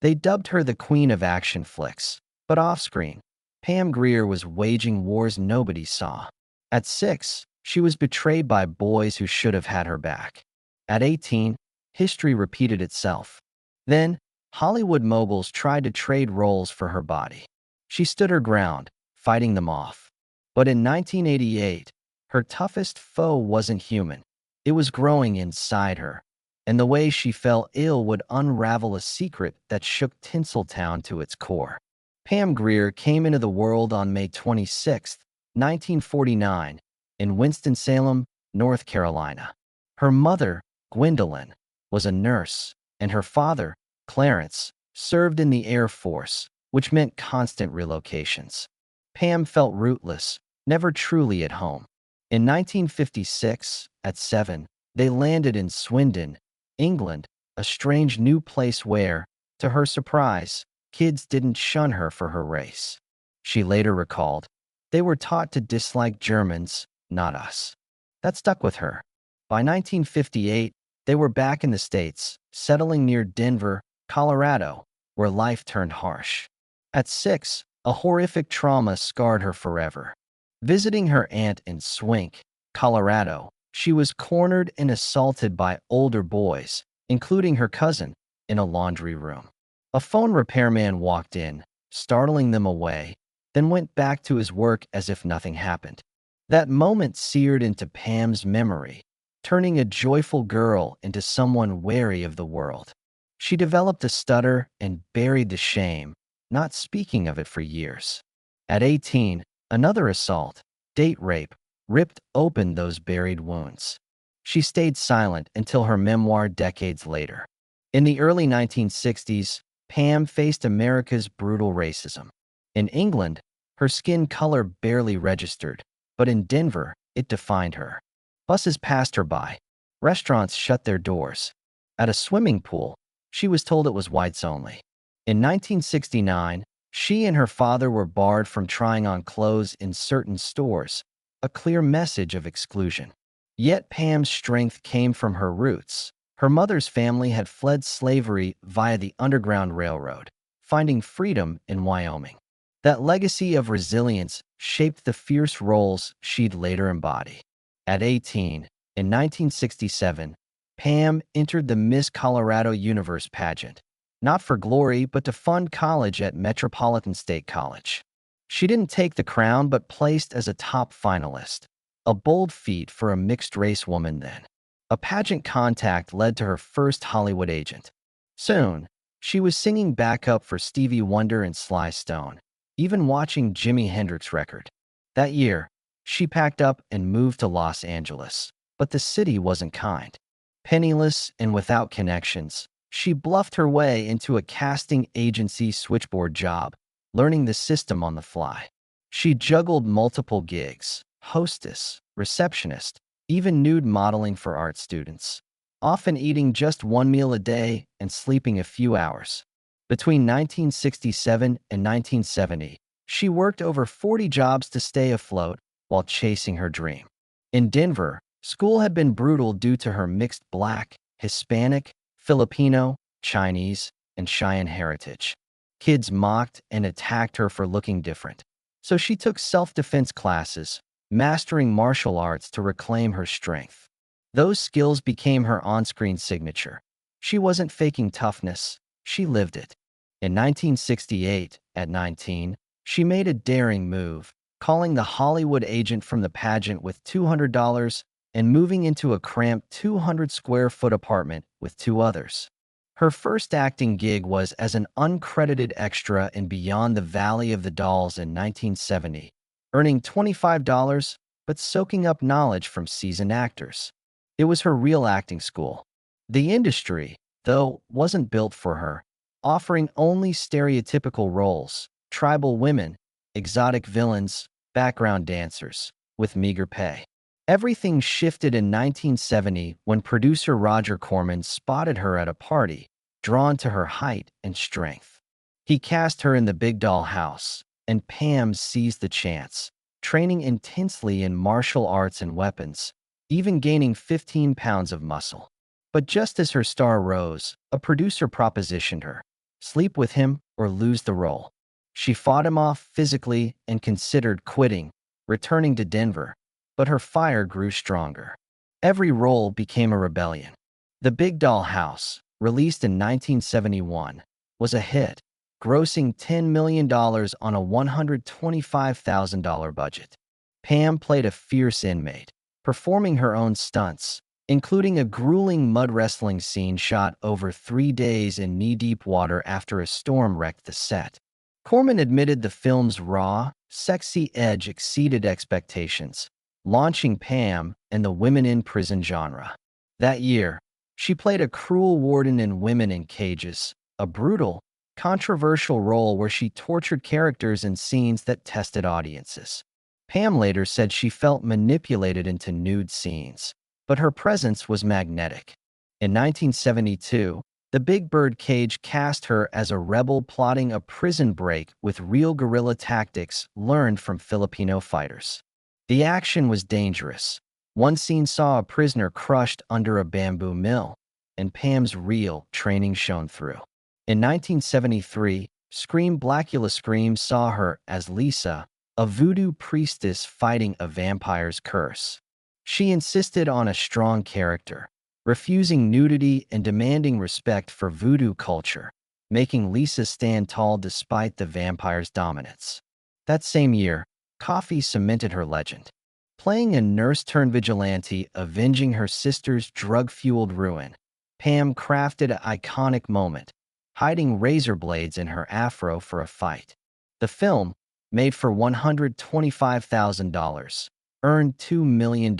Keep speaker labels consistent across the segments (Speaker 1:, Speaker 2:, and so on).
Speaker 1: They dubbed her the Queen of Action Flicks, but off-screen, Pam Grier was waging wars nobody saw. At 6, she was betrayed by boys who should have had her back. At 18, history repeated itself. Then, Hollywood moguls tried to trade roles for her body. She stood her ground, fighting them off. But in 1988, her toughest foe wasn't human. It was growing inside her, and the way she fell ill would unravel a secret that shook Tinseltown to its core. Pam Grier came into the world on May 26, 1949, in Winston-Salem, North Carolina. Her mother, Gwendolyn, was a nurse, and her father, Clarence, served in the Air Force, which meant constant relocations. Pam felt rootless, never truly at home. In 1956, at 7, they landed in Swindon, England, a strange new place where, to her surprise, kids didn't shun her for her race. She later recalled, "They were taught to dislike Germans, not us." That stuck with her. By 1958, they were back in the States, settling near Denver, Colorado, where life turned harsh. At 6, a horrific trauma scarred her forever. Visiting her aunt in Swink, Colorado, she was cornered and assaulted by older boys, including her cousin, in a laundry room. A phone repairman walked in, startling them away, then went back to his work as if nothing happened. That moment seared into Pam's memory, turning a joyful girl into someone wary of the world. She developed a stutter and buried the shame, not speaking of it for years. At 18, another assault, date rape, ripped open those buried wounds. She stayed silent until her memoir decades later. In the early 1960s, Pam faced America's brutal racism. In England, her skin color barely registered, but in Denver, it defined her. Buses passed her by. Restaurants shut their doors. At a swimming pool, she was told it was whites only. In 1969, she and her father were barred from trying on clothes in certain stores, a clear message of exclusion. Yet Pam's strength came from her roots. Her mother's family had fled slavery via the Underground Railroad, finding freedom in Wyoming. That legacy of resilience shaped the fierce roles she'd later embody. At 18, in 1967, Pam entered the Miss Colorado Universe pageant, not for glory but to fund college at Metropolitan State College. She didn't take the crown but placed as a top finalist, a bold feat for a mixed-race woman then. A pageant contact led to her first Hollywood agent. Soon, she was singing backup for Stevie Wonder and Sly Stone, even watching Jimi Hendrix record. That year, she packed up and moved to Los Angeles, but the city wasn't kind. Penniless and without connections, she bluffed her way into a casting agency switchboard job, learning the system on the fly. She juggled multiple gigs, hostess, receptionist, even nude modeling for art students, often eating just one meal a day and sleeping a few hours. Between 1967 and 1970, she worked over 40 jobs to stay afloat while chasing her dream. In Denver, school had been brutal due to her mixed Black, Hispanic, Filipino, Chinese, and Cheyenne heritage. Kids mocked and attacked her for looking different, so she took self-defense classes, mastering martial arts to reclaim her strength. Those skills became her on-screen signature. She wasn't faking toughness, she lived it. In 1968, at 19, she made a daring move, calling the Hollywood agent from the pageant with $200 and moving into a cramped 200-square-foot apartment with 2 others. Her first acting gig was as an uncredited extra in Beyond the Valley of the Dolls in 1970, earning $25 but soaking up knowledge from seasoned actors. It was her real acting school. The industry, though, wasn't built for her, offering only stereotypical roles, tribal women, exotic villains, background dancers, with meager pay. Everything shifted in 1970 when producer Roger Corman spotted her at a party, drawn to her height and strength. He cast her in The Big Doll House, and Pam seized the chance, training intensely in martial arts and weapons, even gaining 15 pounds of muscle. But just as her star rose, a producer propositioned her. sleep with him or lose the role. She fought him off physically and considered quitting, returning to Denver, but her fire grew stronger. Every role became a rebellion. The Big Doll House, released in 1971, was a hit, grossing $10 million on a $125,000 budget. Pam played a fierce inmate, performing her own stunts, including a grueling mud wrestling scene shot over 3 days in knee-deep water after a storm wrecked the set. Corman admitted the film's raw, sexy edge exceeded expectations, launching Pam in the women in prison genre. That year, she played a cruel warden in Women in Cages, a brutal, controversial role where she tortured characters in scenes that tested audiences. Pam later said she felt manipulated into nude scenes, but her presence was magnetic. In 1972, the Big Bird Cage cast her as a rebel plotting a prison break with real guerrilla tactics learned from Filipino fighters. The action was dangerous. One scene saw a prisoner crushed under a bamboo mill, and Pam's real training shone through. In 1973, Scream Blackula Scream saw her as Lisa, a voodoo priestess fighting a vampire's curse. She insisted on a strong character, refusing nudity and demanding respect for voodoo culture, making Lisa stand tall despite the vampire's dominance. That same year, Coffee cemented her legend. Playing a nurse-turned-vigilante avenging her sister's drug-fueled ruin, Pam crafted an iconic moment, hiding razor blades in her afro for a fight. The film, made for $125,000, earned $2 million,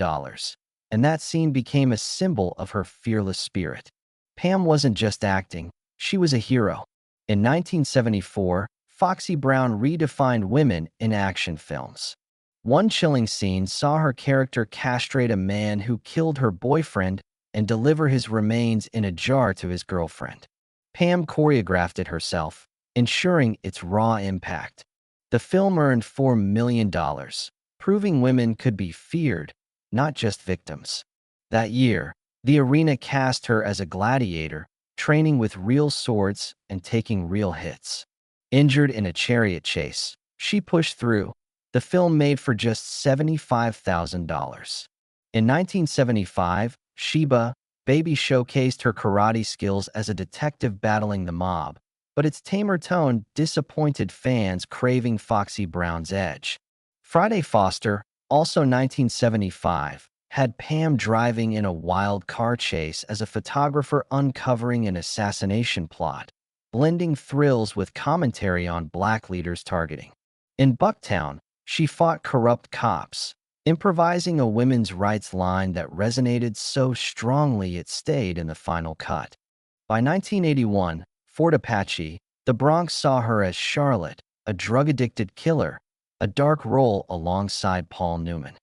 Speaker 1: and that scene became a symbol of her fearless spirit. Pam wasn't just acting, she was a hero. In 1974, Foxy Brown redefined women in action films. One chilling scene saw her character castrate a man who killed her boyfriend and deliver his remains in a jar to his girlfriend. Pam choreographed it herself, ensuring its raw impact. The film earned $4 million, proving women could be feared, not just victims. That year, the arena cast her as a gladiator, training with real swords and taking real hits. Injured in a chariot chase, she pushed through. The film made for just $75,000. In 1975, Sheba Baby showcased her karate skills as a detective battling the mob, but its tamer tone disappointed fans craving Foxy Brown's edge. Friday Foster, also 1975, had Pam driving in a wild car chase as a photographer uncovering an assassination plot, blending thrills with commentary on black leaders' targeting. In Bucktown, she fought corrupt cops, improvising a women's rights line that resonated so strongly it stayed in the final cut. By 1981, Fort Apache, the Bronx saw her as Charlotte, a drug-addicted killer, a dark role alongside Paul Newman.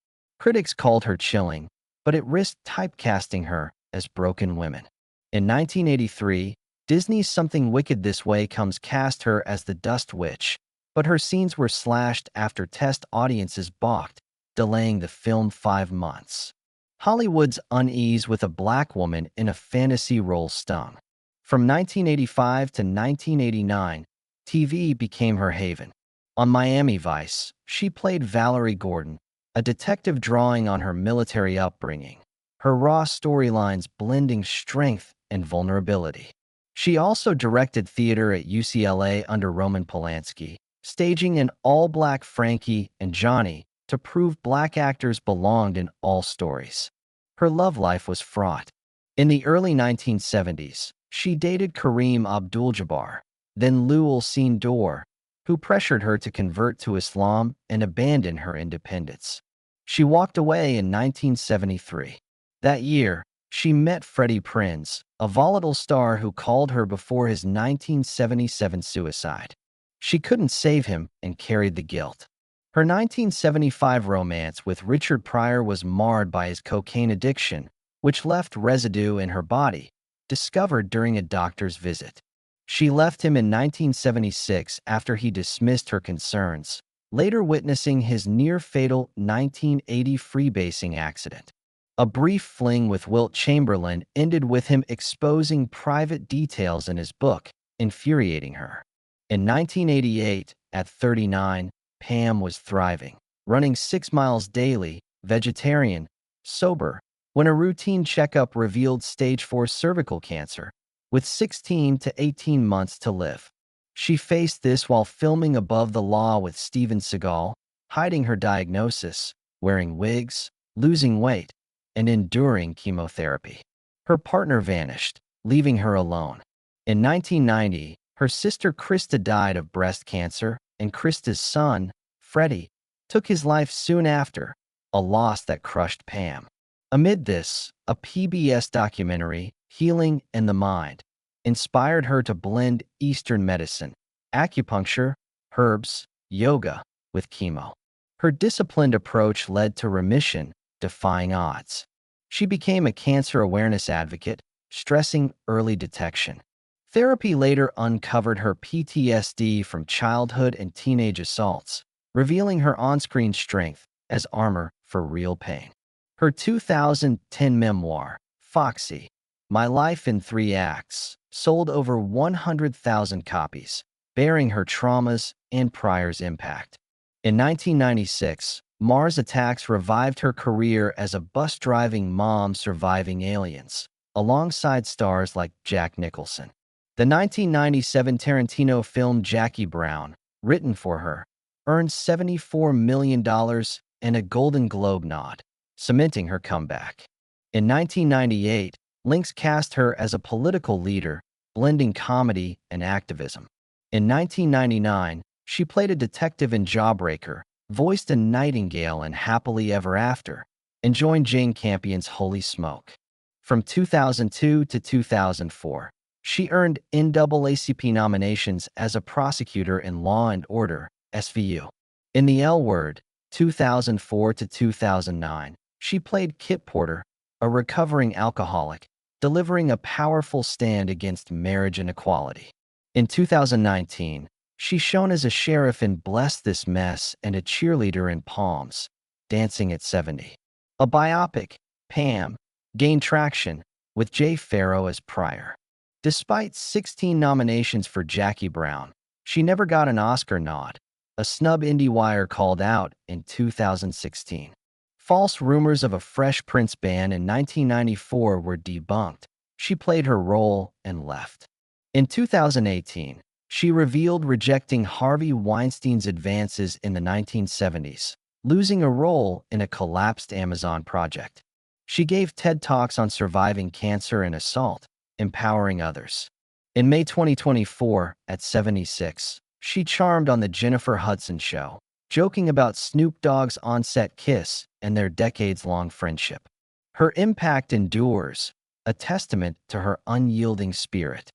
Speaker 1: Critics called her chilling, but it risked typecasting her as broken women. In 1983, Disney's Something Wicked This Way Comes cast her as the Dust Witch, but her scenes were slashed after test audiences balked, delaying the film 5 months. Hollywood's unease with a black woman in a fantasy role stung. From 1985 to 1989, TV became her haven. On Miami Vice, she played Valerie Gordon, a detective drawing on her military upbringing, her raw storylines blending strength and vulnerability. She also directed theater at UCLA under Roman Polanski, staging an all-black Frankie and Johnny to prove black actors belonged in all stories. Her love life was fraught. In the early 1970s, she dated Kareem Abdul-Jabbar, then Lou Alcine Dor, who pressured her to convert to Islam and abandon her independence. She walked away in 1973. That year, she met Freddie Prinze, a volatile star who called her before his 1977 suicide. She couldn't save him and carried the guilt. Her 1975 romance with Richard Pryor was marred by his cocaine addiction, which left residue in her body, discovered during a doctor's visit. She left him in 1976 after he dismissed her concerns, later witnessing his near-fatal 1980 freebasing accident. A brief fling with Wilt Chamberlain ended with him exposing private details in his book, infuriating her. In 1988, at 39, Pam was thriving, running 6 miles daily, vegetarian, sober, when a routine checkup revealed stage 4 cervical cancer, with 16 to 18 months to live. She faced this while filming Above the Law with Steven Seagal, hiding her diagnosis, wearing wigs, losing weight, and enduring chemotherapy. Her partner vanished, leaving her alone. In 1990, her sister Krista died of breast cancer, and Krista's son, Freddie, took his life soon after, a loss that crushed Pam. Amid this, a PBS documentary, Healing in the Mind, inspired her to blend Eastern medicine, acupuncture, herbs, yoga, with chemo. Her disciplined approach led to remission, defying odds. She became a cancer awareness advocate, stressing early detection. Therapy later uncovered her PTSD from childhood and teenage assaults, revealing her on-screen strength as armor for real pain. Her 2010 memoir, Foxy, My Life in Three Acts, sold over 100,000 copies, bearing her traumas and Pryor's impact. In 1996, Mars Attacks revived her career as a bus-driving mom surviving aliens, alongside stars like Jack Nicholson. The 1997 Tarantino film Jackie Brown, written for her, earned $74 million and a Golden Globe nod, cementing her comeback. In 1998, Lynx cast her as a political leader, blending comedy and activism. In 1999, she played a detective in Jawbreaker, voiced a nightingale in Happily Ever After, and joined Jane Campion's Holy Smoke. From 2002 to 2004, she earned NAACP nominations as a prosecutor in Law and Order, SVU. In The L Word, 2004 to 2009, she played Kit Porter, a recovering alcoholic, delivering a powerful stand against marriage inequality. In 2019, she shone as a sheriff in Bless This Mess and a cheerleader in Palms, Dancing at 70. A biopic, Pam, gained traction, with Jay Farrow as Pryor. Despite 16 nominations for Jackie Brown, she never got an Oscar nod, a snub IndieWire called out in 2016. False rumors of a Fresh Prince ban in 1994 were debunked. She played her role and left. In 2018, she revealed rejecting Harvey Weinstein's advances in the 1970s, losing a role in a collapsed Amazon project. She gave TED Talks on surviving cancer and assault, empowering others. In May 2024, at 76, she charmed on The Jennifer Hudson Show, joking about Snoop Dogg's on-set kiss and their decades-long friendship. Her impact endures, a testament to her unyielding spirit.